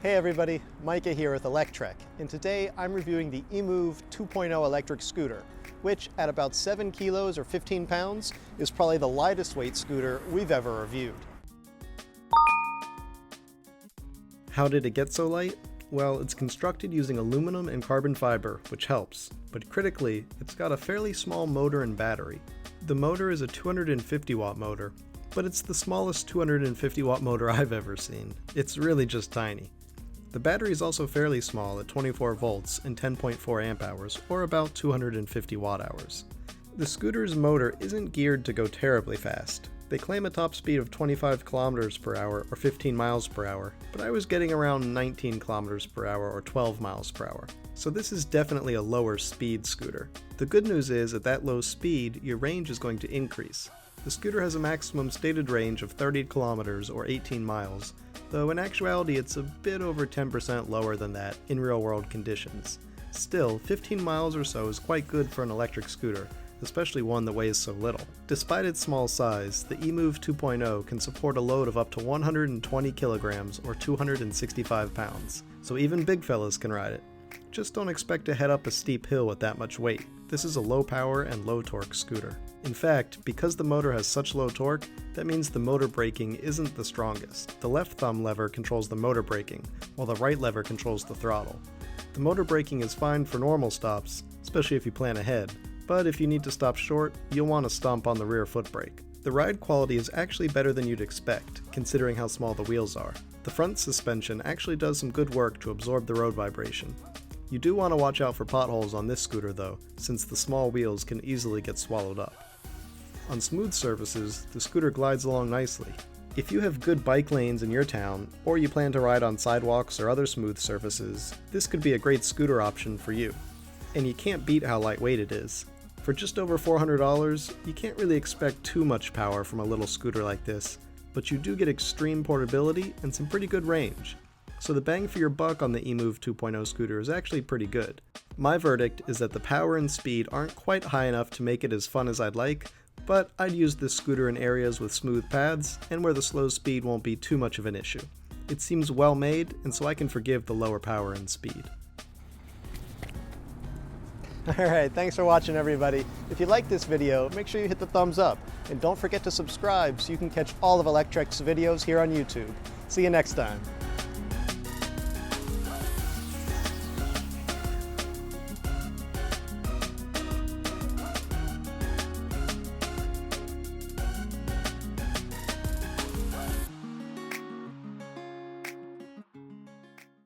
Hey everybody, Micah here with Electrek, and today I'm reviewing the Emove 2.0 electric scooter, which at about 7 kilos or 15 pounds is probably the lightest weight scooter we've ever reviewed. How did it get so light? Well, it's constructed using aluminum and carbon fiber, which helps, but critically, it's got a fairly small motor and battery. The motor is a 250 watt motor, but it's the smallest 250 watt motor I've ever seen. It's really just tiny. The battery is also fairly small at 24 volts and 10.4 amp hours, or about 250 watt hours. The scooter's motor isn't geared to go terribly fast. They claim a top speed of 25 kilometers per hour or 15 miles per hour, but I was getting around 19 kilometers per hour or 12 miles per hour. So this is definitely a lower speed scooter. The good news is at that low speed, your range is going to increase. The scooter has a maximum stated range of 30 kilometers or 18 miles, though in actuality it's a bit over 10% lower than that in real-world conditions. Still, 15 miles or so is quite good for an electric scooter, especially one that weighs so little. Despite its small size, the Emove 2.0 can support a load of up to 120 kilograms or 265 pounds, so even big fellas can ride it. Just don't expect to head up a steep hill with that much weight. This is a low power and low torque scooter. In fact, because the motor has such low torque, that means the motor braking isn't the strongest. The left thumb lever controls the motor braking, while the right lever controls the throttle. The motor braking is fine for normal stops, especially if you plan ahead, but if you need to stop short, you'll want to stomp on the rear foot brake. The ride quality is actually better than you'd expect, considering how small the wheels are. The front suspension actually does some good work to absorb the road vibration. You do want to watch out for potholes on this scooter though, since the small wheels can easily get swallowed up. On smooth surfaces, the scooter glides along nicely. If you have good bike lanes in your town, or you plan to ride on sidewalks or other smooth surfaces, this could be a great scooter option for you. And you can't beat how lightweight it is. For just over $400, you can't really expect too much power from a little scooter like this, but you do get extreme portability and some pretty good range. So the bang for your buck on the Emove 2.0 scooter is actually pretty good. My verdict is that the power and speed aren't quite high enough to make it as fun as I'd like, but I'd use this scooter in areas with smooth paths and where the slow speed won't be too much of an issue. It seems well made, and so I can forgive the lower power and speed. Alright, thanks for watching everybody. If you like this video, make sure you hit the thumbs up, and don't forget to subscribe so you can catch all of Electrek's videos here on YouTube. See you next time.